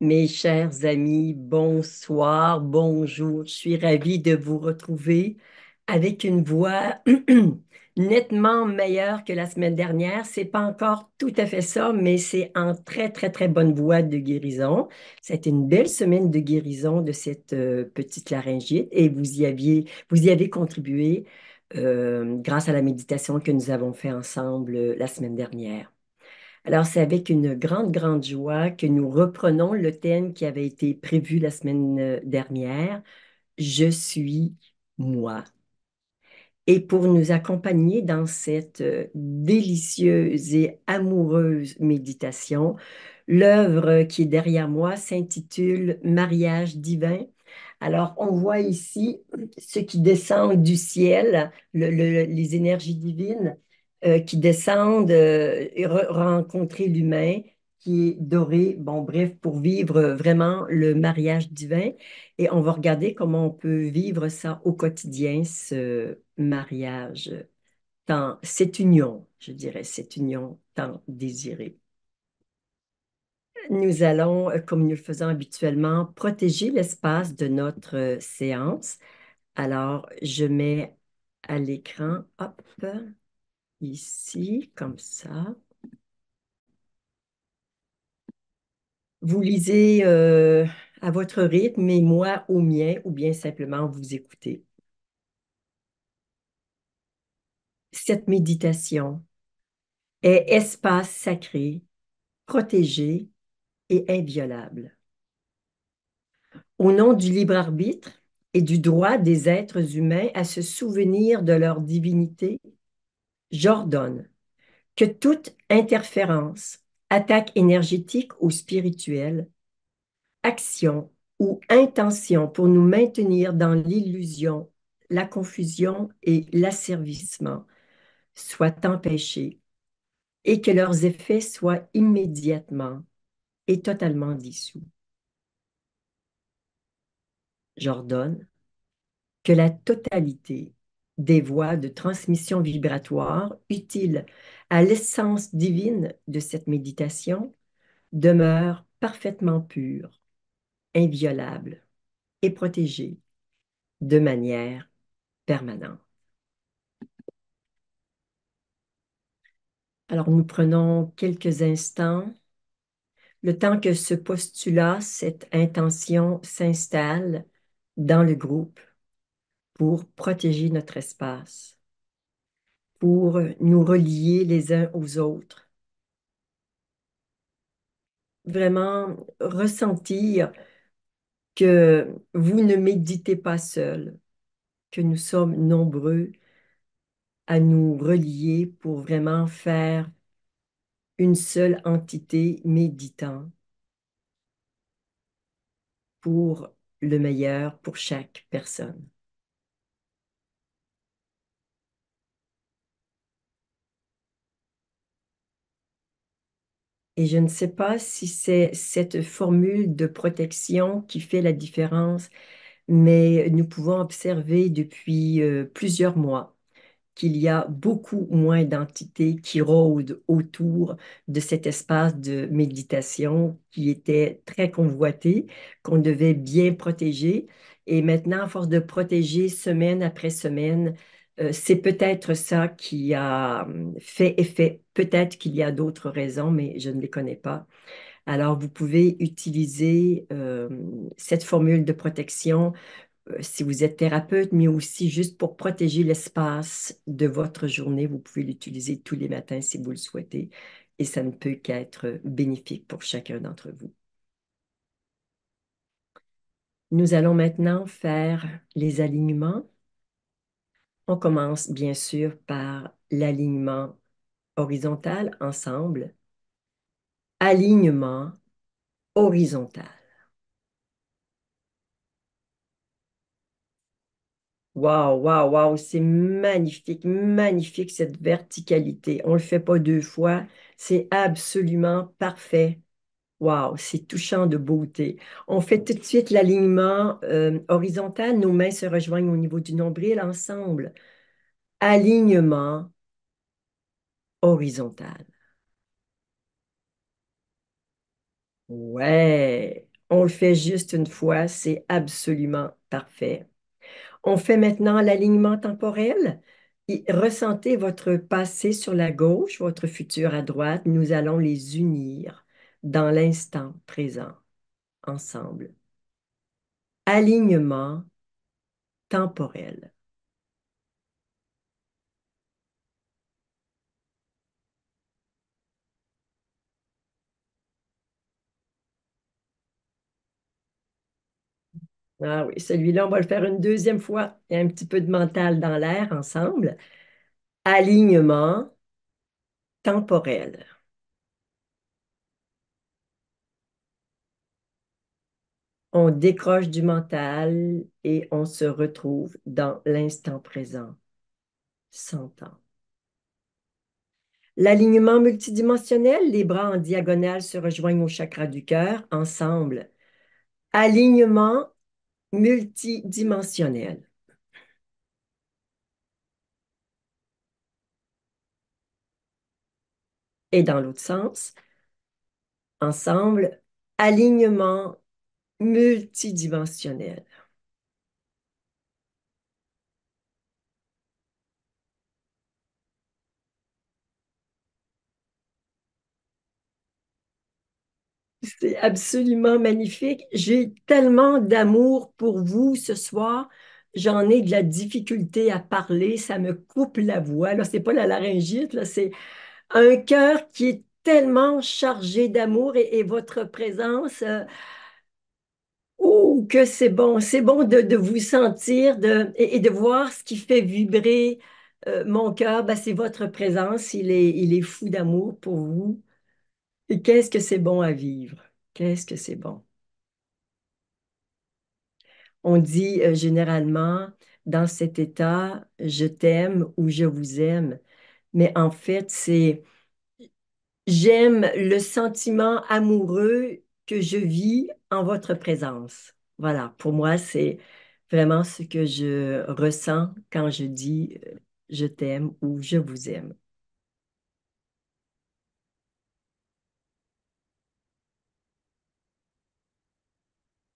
Mes chers amis, bonsoir, bonjour. Je suis ravie de vous retrouver avec une voix nettement meilleure que la semaine dernière. C'est pas encore tout à fait ça, mais c'est en très, très, très bonne voie de guérison. C'était une belle semaine de guérison de cette petite laryngite et vous y avez contribué grâce à la méditation que nous avons fait ensemble la semaine dernière. Alors, c'est avec une grande, grande joie que nous reprenons le thème qui avait été prévu la semaine dernière. Je suis moi. Et pour nous accompagner dans cette délicieuse et amoureuse méditation, l'œuvre qui est derrière moi s'intitule Mariage divin. Alors, on voit ici ce qui descend du ciel, les énergies divines qui descendent et rencontrer l'humain qui est doré, bon, bref, pour vivre vraiment le mariage divin. Et on va regarder comment on peut vivre ça au quotidien, ce mariage, cette union, je dirais, cette union tant désirée. Nous allons, comme nous le faisons habituellement, protéger l'espace de notre séance. Alors, je mets à l'écran, hop, ici, comme ça. Vous lisez à votre rythme et moi au mien, ou bien simplement vous écoutez. Cette méditation est espace sacré, protégé et inviolable. Au nom du libre arbitre et du droit des êtres humains à se souvenir de leur divinité, j'ordonne que toute interférence, attaque énergétique ou spirituelle, action ou intention pour nous maintenir dans l'illusion, la confusion et l'asservissement soient empêchés et que leurs effets soient immédiatement et totalement dissous. J'ordonne que la totalité des voies de transmission vibratoire utiles à l'essence divine de cette méditation demeure parfaitement pure, inviolable et protégée de manière permanente. Alors nous prenons quelques instants, le temps que ce postulat, cette intention s'installe dans le groupe pour protéger notre espace, pour nous relier les uns aux autres, vraiment ressentir que vous ne méditez pas seul, que nous sommes nombreux à nous relier pour vraiment faire une seule entité méditant pour le meilleur pour chaque personne. Et je ne sais pas si c'est cette formule de protection qui fait la différence, mais nous pouvons observer depuis plusieurs mois qu'il y a beaucoup moins d'entités qui rôdent autour de cet espace de méditation qui était très convoité, qu'on devait bien protéger. Et maintenant, à force de protéger semaine après semaine, c'est peut-être ça qui a fait effet. Peut-être qu'il y a d'autres raisons, mais je ne les connais pas. Alors, vous pouvez utiliser cette formule de protection si vous êtes thérapeute, mais aussi juste pour protéger l'espace de votre journée. Vous pouvez l'utiliser tous les matins si vous le souhaitez et ça ne peut qu'être bénéfique pour chacun d'entre vous. Nous allons maintenant faire les alignements. On commence bien sûr par l'alignement horizontal ensemble. Alignement horizontal. Waouh, waouh, waouh, c'est magnifique, magnifique cette verticalité. On ne le fait pas deux fois, c'est absolument parfait. Waouh, c'est touchant de beauté. On fait tout de suite l'alignement horizontal. Nos mains se rejoignent au niveau du nombril ensemble. Alignement horizontal. Ouais. On le fait juste une fois, c'est absolument parfait. On fait maintenant l'alignement temporel. Ressentez votre passé sur la gauche, votre futur à droite. Nous allons les unir dans l'instant présent, ensemble. Alignement temporel. Ah oui, celui-là, on va le faire une deuxième fois. Il y a un petit peu de mental dans l'air ensemble. Alignement temporel. On décroche du mental et on se retrouve dans l'instant présent, 100 ans. L'alignement multidimensionnel, les bras en diagonale se rejoignent au chakra du cœur, ensemble. Alignement multidimensionnel. Et dans l'autre sens, ensemble, alignement multidimensionnel. C'est absolument magnifique. J'ai tellement d'amour pour vous ce soir. J'en ai de la difficulté à parler. Ça me coupe la voix. Là, c'est pas la laryngite, là, c'est un cœur qui est tellement chargé d'amour et votre présence. Oh, que c'est bon de vous sentir et de voir ce qui fait vibrer mon cœur. Ben, c'est votre présence. Il est fou d'amour pour vous. Et qu'est-ce que c'est bon à vivre? Qu'est-ce que c'est bon? On dit généralement dans cet état, je t'aime ou je vous aime. Mais en fait, c'est j'aime le sentiment amoureux que je vis en votre présence. Voilà, pour moi, c'est vraiment ce que je ressens quand je dis je t'aime ou je vous aime.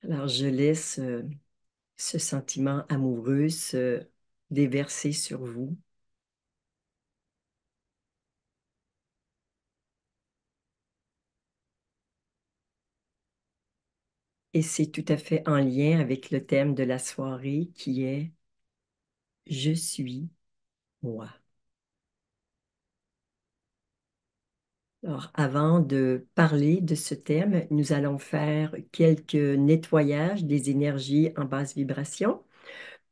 Alors, je laisse ce sentiment amoureux se déverser sur vous. Et c'est tout à fait en lien avec le thème de la soirée qui est Je suis moi. Alors, avant de parler de ce thème, nous allons faire quelques nettoyages des énergies en basse vibration.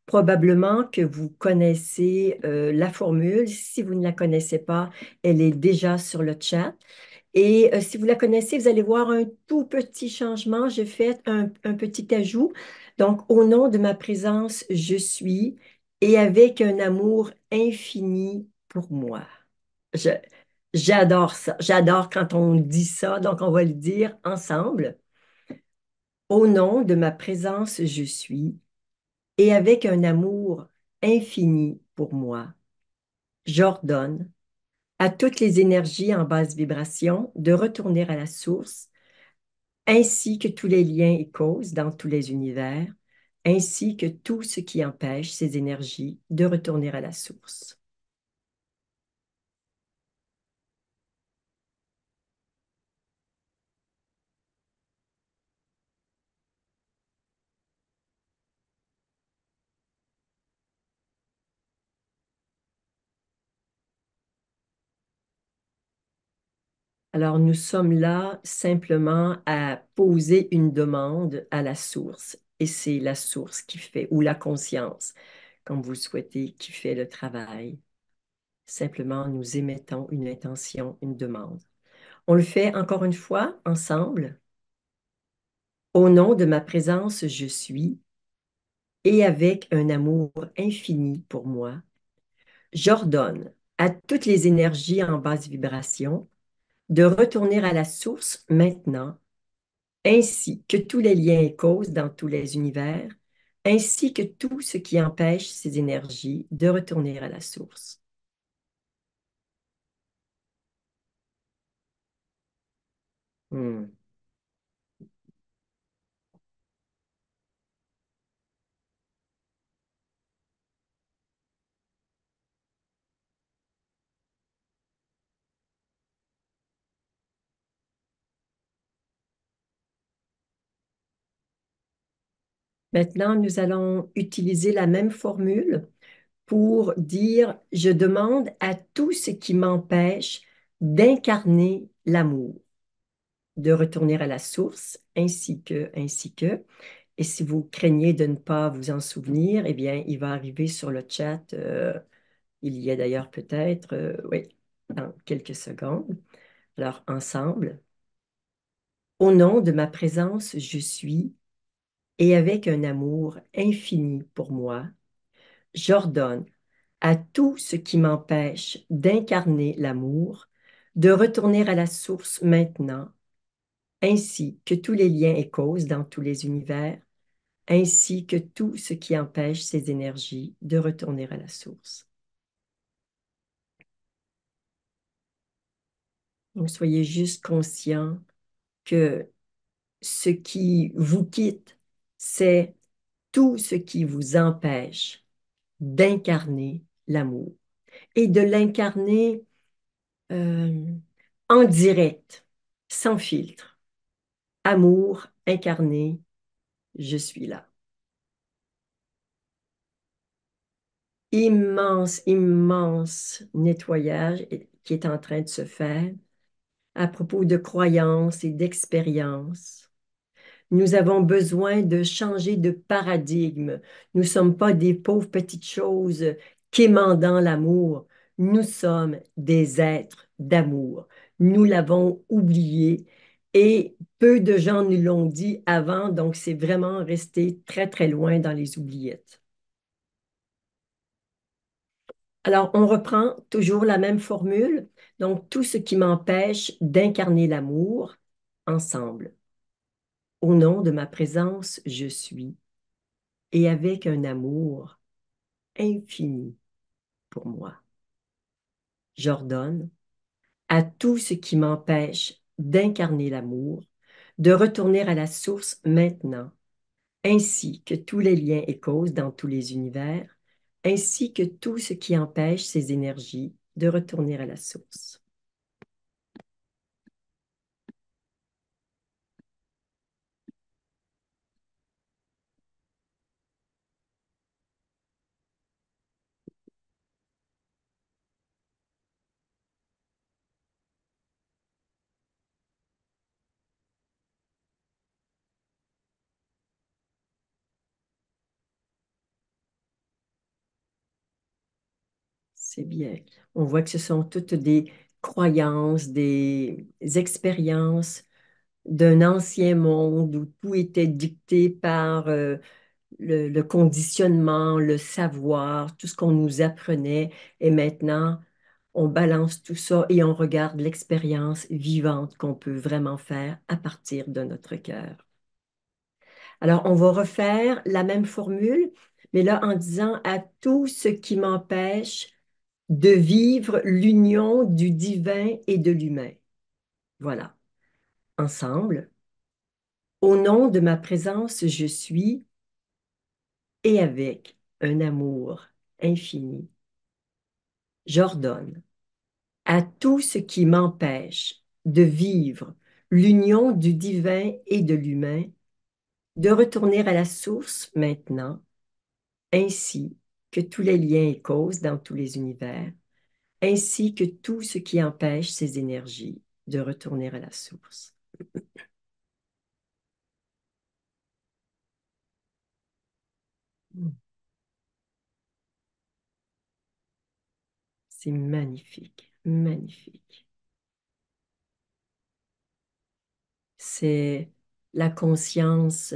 Probablement que vous connaissez la formule. Si vous ne la connaissez pas, elle est déjà sur le chat. Et si vous la connaissez, vous allez voir un tout petit changement. J'ai fait un petit ajout. Donc, au nom de ma présence, je suis et avec un amour infini pour moi. Je- J'adore ça. J'adore quand on dit ça. Donc, on va le dire ensemble. Au nom de ma présence, je suis et avec un amour infini pour moi. J'ordonne à toutes les énergies en basse vibration de retourner à la source ainsi que tous les liens et causes dans tous les univers, ainsi que tout ce qui empêche ces énergies de retourner à la source. Alors, nous sommes là simplement à poser une demande à la source, et c'est la source qui fait, ou la conscience, comme vous souhaitez, qui fait le travail. Simplement, nous émettons une intention, une demande. On le fait encore une fois ensemble. Au nom de ma présence, je suis, et avec un amour infini pour moi, j'ordonne à toutes les énergies en basse vibration de retourner à la source maintenant, ainsi que tous les liens et causes dans tous les univers, ainsi que tout ce qui empêche ces énergies de retourner à la source. Hmm. Maintenant, nous allons utiliser la même formule pour dire je demande à tout ce qui m'empêche d'incarner l'amour, de retourner à la source, ainsi que. Et si vous craignez de ne pas vous en souvenir, eh bien, il va arriver sur le chat, il y a d'ailleurs peut-être, oui, dans quelques secondes. Alors, ensemble, au nom de ma présence, je suis, et avec un amour infini pour moi, j'ordonne à tout ce qui m'empêche d'incarner l'amour, de retourner à la source maintenant, ainsi que tous les liens et causes dans tous les univers, ainsi que tout ce qui empêche ces énergies de retourner à la source. Donc, soyez juste conscient que ce qui vous quitte, c'est tout ce qui vous empêche d'incarner l'amour et de l'incarner euh, en direct, sans filtre. Amour incarné, je suis là. Immense, immense nettoyage qui est en train de se faire à propos de croyances et d'expériences. Nous avons besoin de changer de paradigme. Nous ne sommes pas des pauvres petites choses quémandant l'amour. Nous sommes des êtres d'amour. Nous l'avons oublié et peu de gens nous l'ont dit avant, donc c'est vraiment resté très, très loin dans les oubliettes. Alors, on reprend toujours la même formule. Donc, tout ce qui m'empêche d'incarner l'amour ensemble. Au nom de ma présence, je suis, et avec un amour infini pour moi. J'ordonne à tout ce qui m'empêche d'incarner l'amour de retourner à la source maintenant, ainsi que tous les liens et causes dans tous les univers, ainsi que tout ce qui empêche ces énergies de retourner à la source. C'est bien. On voit que ce sont toutes des croyances, des expériences d'un ancien monde où tout était dicté par le conditionnement, le savoir, tout ce qu'on nous apprenait. Et maintenant, on balance tout ça et on regarde l'expérience vivante qu'on peut vraiment faire à partir de notre cœur. Alors, on va refaire la même formule, mais là en disant à tout ce qui m'empêche de vivre l'union du divin et de l'humain. Voilà. Ensemble, au nom de ma présence, je suis et avec un amour infini, j'ordonne à tout ce qui m'empêche de vivre l'union du divin et de l'humain, de retourner à la source maintenant, ainsi que tous les liens et causes dans tous les univers, ainsi que tout ce qui empêche ces énergies de retourner à la source. C'est magnifique, magnifique. C'est la conscience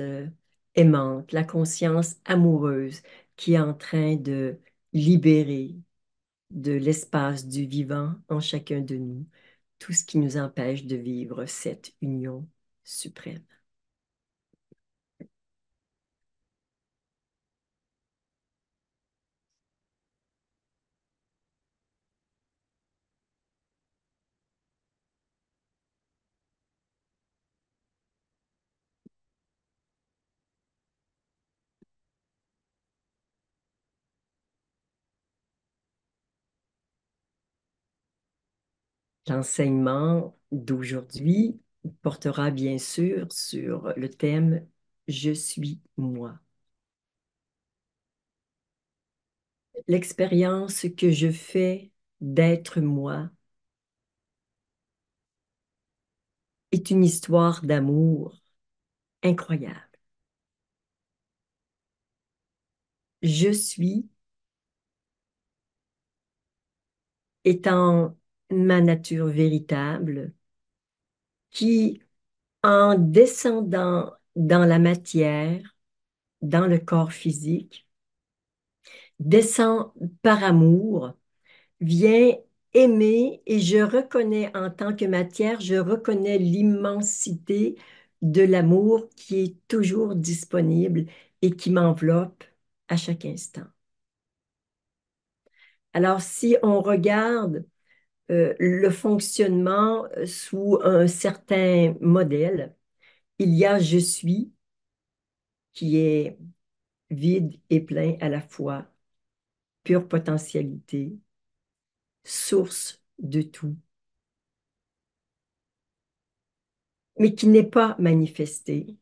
aimante, la conscience amoureuse qui est en train de libérer de l'espace du vivant en chacun de nous tout ce qui nous empêche de vivre cette union suprême. L'enseignement d'aujourd'hui portera bien sûr sur le thème Je suis moi. L'expérience que je fais d'être moi est une histoire d'amour incroyable. Je suis, étant ma nature véritable, qui, en descendant dans la matière, dans le corps physique, descend par amour, vient aimer et je reconnais en tant que matière, je reconnais l'immensité de l'amour qui est toujours disponible et qui m'enveloppe à chaque instant. Alors, si on regarde le fonctionnement sous un certain modèle, il y a je suis qui est vide et plein à la fois, pure potentialité, source de tout, mais qui n'est pas manifesté.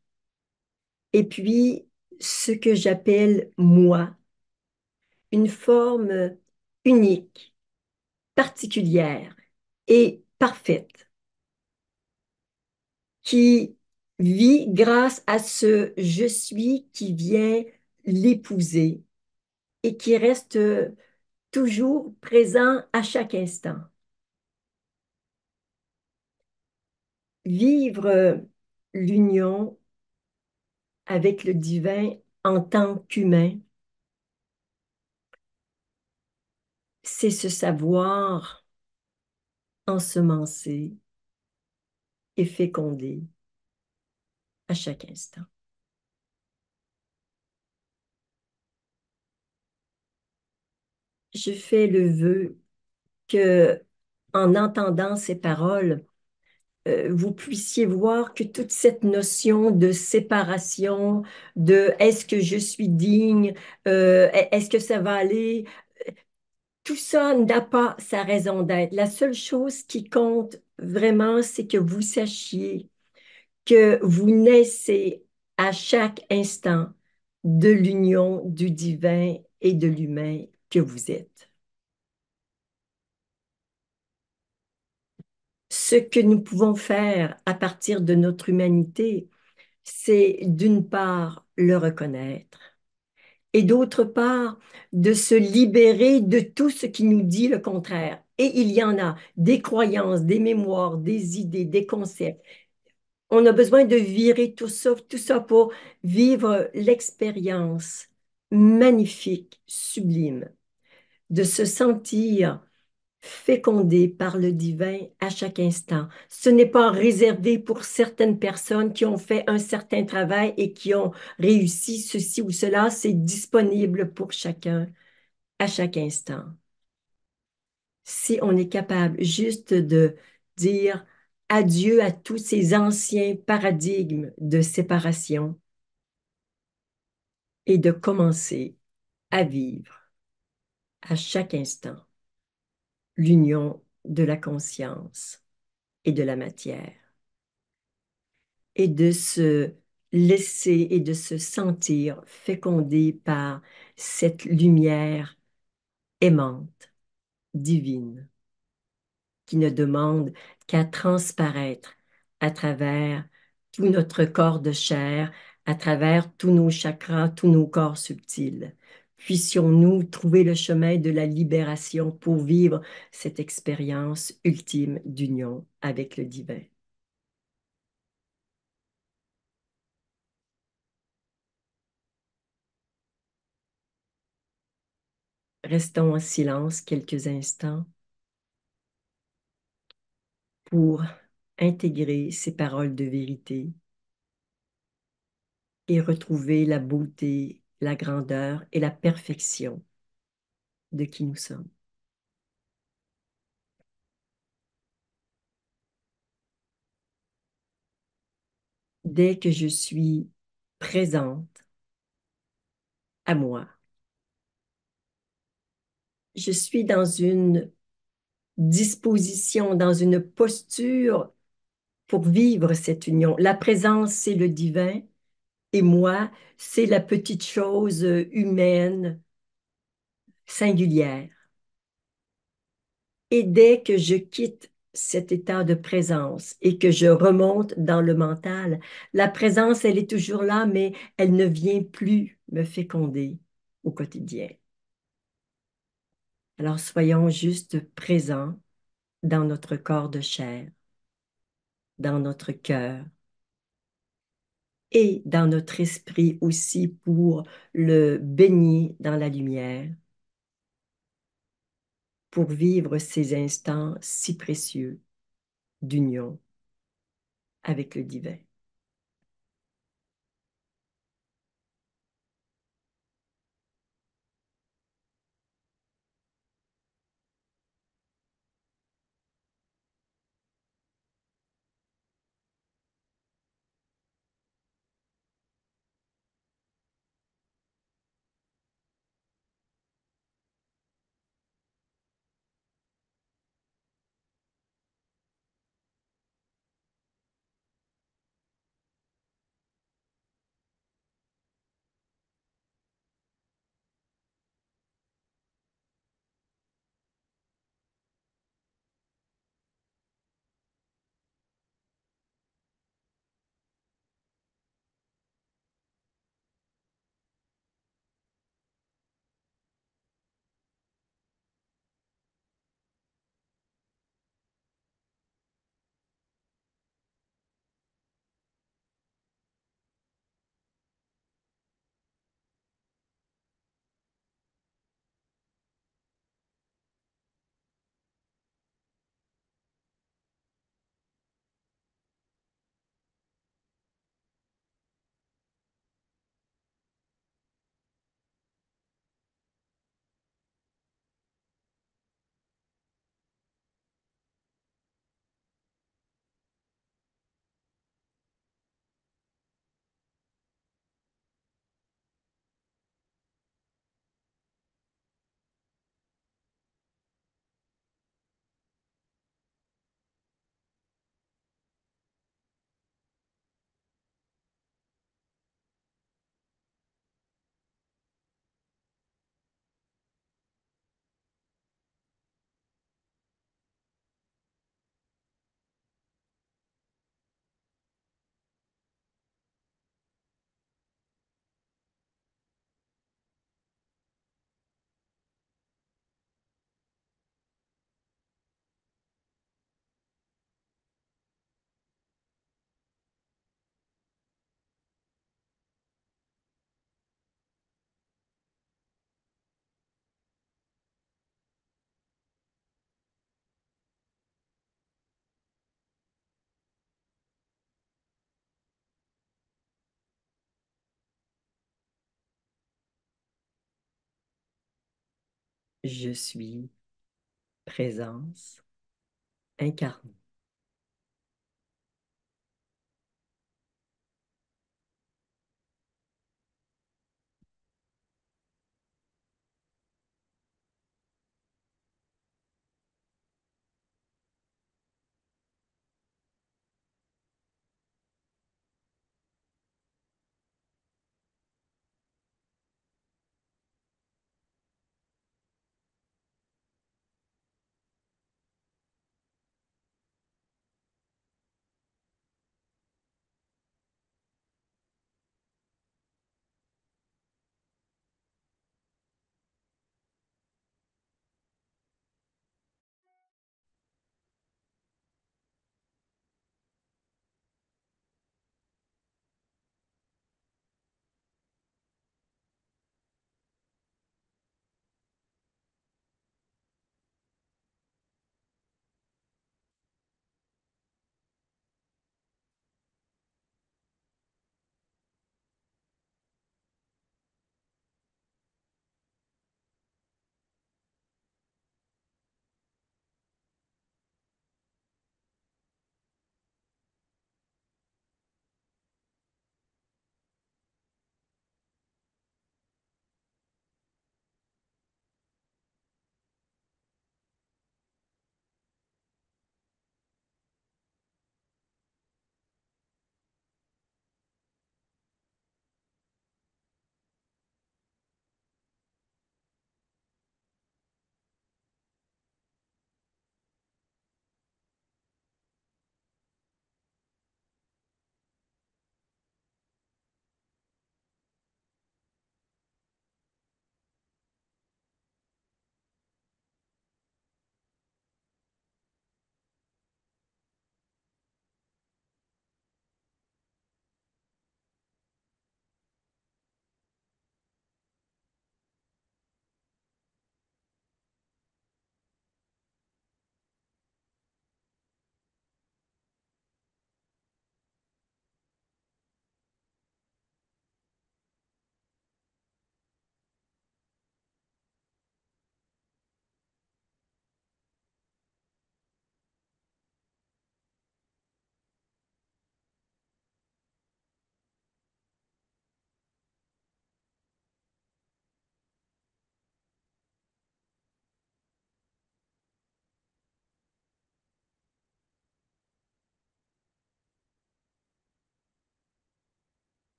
Et puis, ce que j'appelle moi, une forme unique, particulière et parfaite, qui vit grâce à ce je suis qui vient l'épouser et qui reste toujours présent à chaque instant. Vivre l'union avec le divin en tant qu'humain, c'est se savoir ensemencer et féconder à chaque instant. Je fais le vœu que, en entendant ces paroles, vous puissiez voir que toute cette notion de séparation, de est-ce que je suis digne, est-ce que ça va aller, tout ça n'a pas sa raison d'être. La seule chose qui compte vraiment, c'est que vous sachiez que vous naissez à chaque instant de l'union du divin et de l'humain que vous êtes. Ce que nous pouvons faire à partir de notre humanité, c'est d'une part le reconnaître et d'autre part de se libérer de tout ce qui nous dit le contraire. Et il y en a des croyances, des mémoires, des idées, des concepts. On a besoin de virer tout ça pour vivre l'expérience magnifique, sublime, de se sentir fécondé par le divin à chaque instant. Ce n'est pas réservé pour certaines personnes qui ont fait un certain travail et qui ont réussi ceci ou cela. C'est disponible pour chacun à chaque instant. Si on est capable juste de dire adieu à tous ces anciens paradigmes de séparation et de commencer à vivre à chaque instant l'union de la conscience et de la matière et de se laisser et de se sentir fécondé par cette lumière aimante, divine, qui ne demande qu'à transparaître à travers tout notre corps de chair, à travers tous nos chakras, tous nos corps subtils. Puissions-nous trouver le chemin de la libération pour vivre cette expérience ultime d'union avec le divin. Restons en silence quelques instants pour intégrer ces paroles de vérité et retrouver la beauté, la grandeur et la perfection de qui nous sommes. Dès que je suis présente à moi, je suis dans une disposition, dans une posture pour vivre cette union. La présence, c'est le divin et moi, c'est la petite chose humaine singulière. Et dès que je quitte cet état de présence et que je remonte dans le mental, la présence, elle est toujours là, mais elle ne vient plus me féconder au quotidien. Alors soyons juste présents dans notre corps de chair, dans notre cœur et dans notre esprit aussi pour le baigner dans la lumière, pour vivre ces instants si précieux d'union avec le divin. Je suis présence incarnée.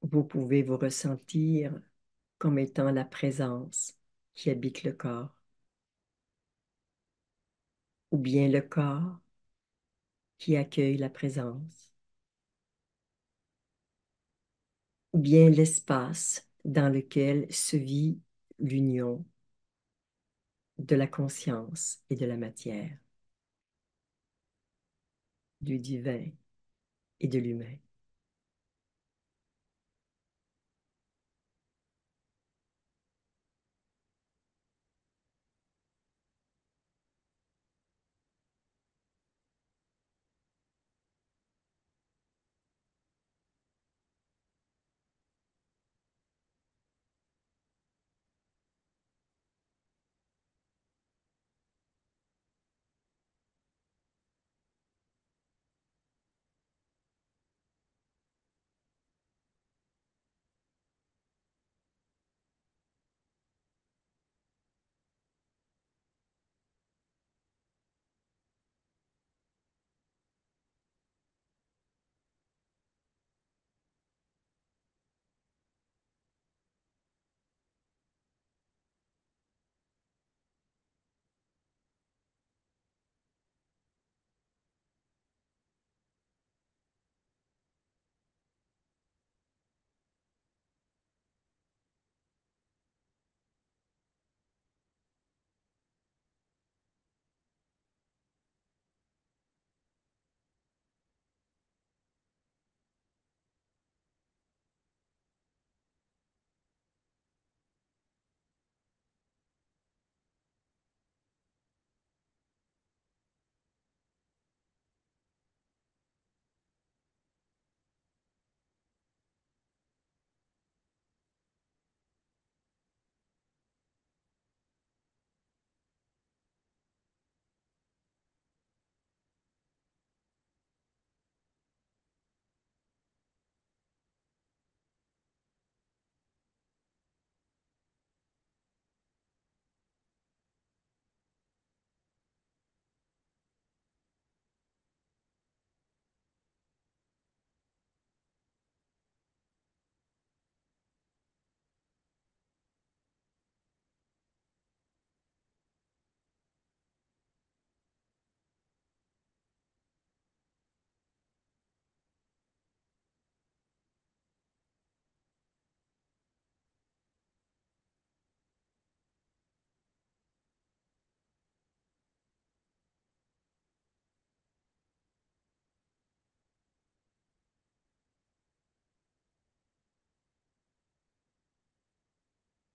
Vous pouvez vous ressentir comme étant la présence qui habite le corps, ou bien le corps qui accueille la présence, ou bien l'espace dans lequel se vit l'union de la conscience et de la matière, du divin et de l'humain.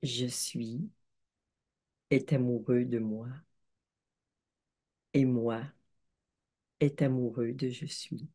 Je suis est amoureux de moi et moi est amoureux de je suis.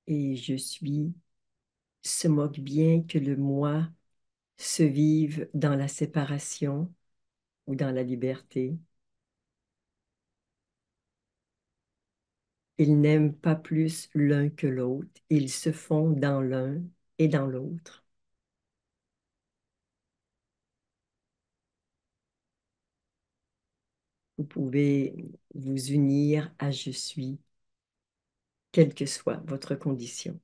Et je suis se moque bien que le moi se vive dans la séparation ou dans la liberté. Ils n'aiment pas plus l'un que l'autre. Ils se font dans l'un et dans l'autre. Vous pouvez vous unir à je suis, quelle que soit votre condition.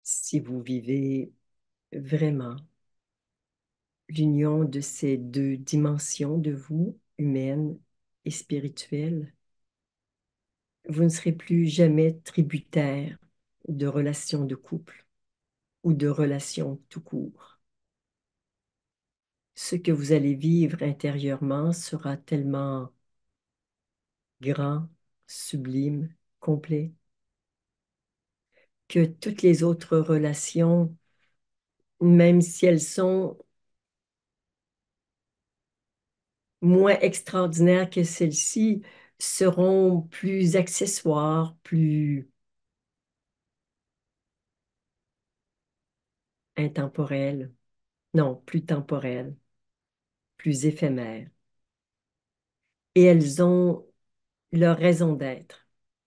si vous vivez vraiment l'union de ces deux dimensions de vous, humaine et spirituelle, vous ne serez plus jamais tributaire de relations de couple ou de relations tout court. Ce que vous allez vivre intérieurement sera tellement grand, sublime, complet, que toutes les autres relations, même si elles sont moins extraordinaires que celle-ci, seront plus accessoires, plus intemporelles, non, plus temporelles, plus éphémères. Et elles ont leur raison d'être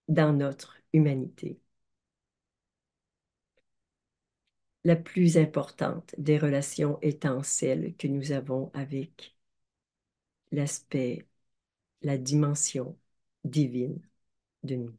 dans notre humanité. La plus importante des relations étant celle que nous avons avec l'aspect, la dimension divine de nous.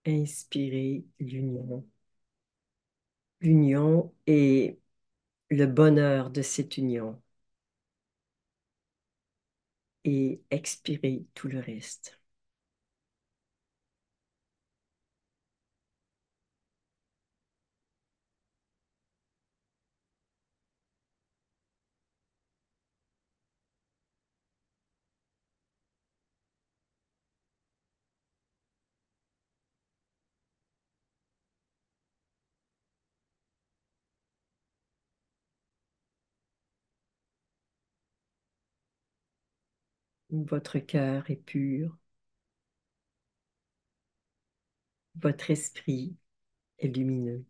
Inspirer l'union. L'union et le bonheur de cette union et expirer tout le reste. Votre cœur est pur, votre esprit est lumineux,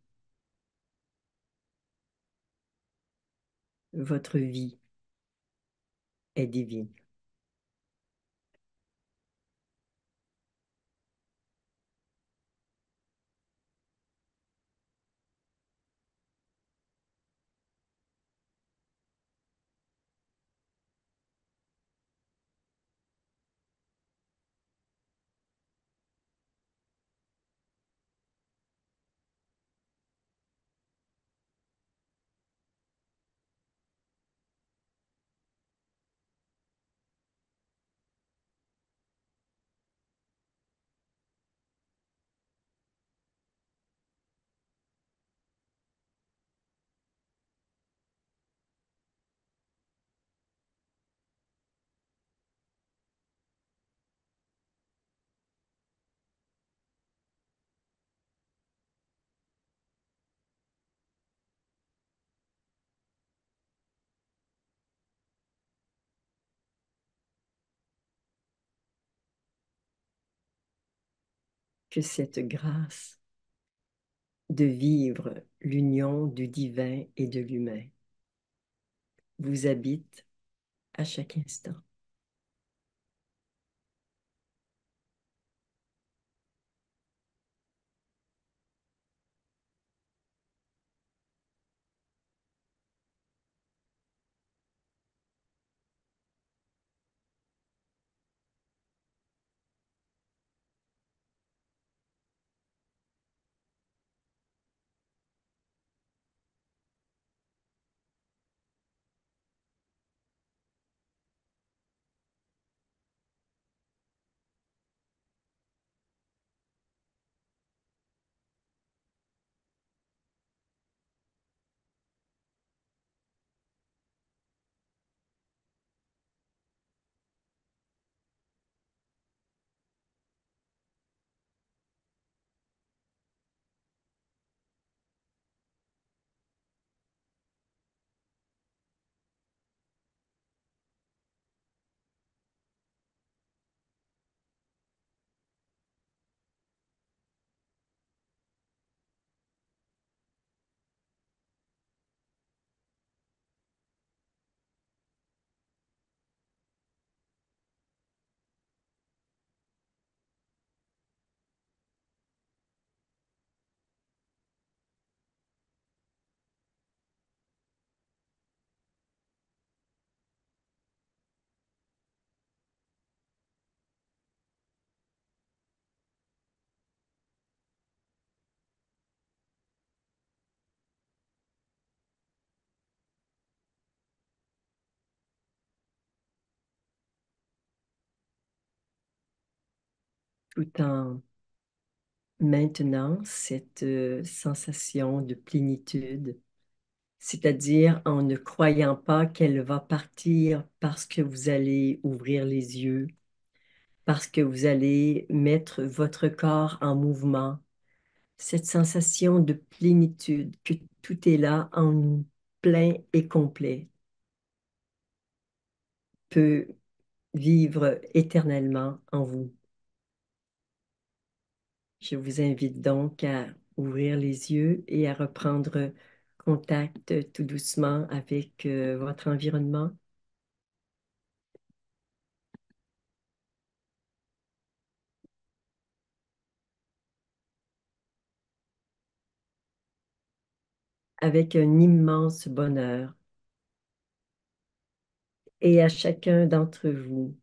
votre vie est divine. Que cette grâce de vivre l'union du divin et de l'humain vous habite à chaque instant. tout en maintenant cette sensation de plénitude, c'est-à-dire en ne croyant pas qu'elle va partir parce que vous allez ouvrir les yeux, parce que vous allez mettre votre corps en mouvement, cette sensation de plénitude, que tout est là en nous, plein et complet, peut vivre éternellement en vous. Je vous invite donc à ouvrir les yeux et à reprendre contact tout doucement avec votre environnement, avec un immense bonheur. Et à chacun d'entre vous,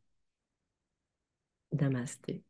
namasté.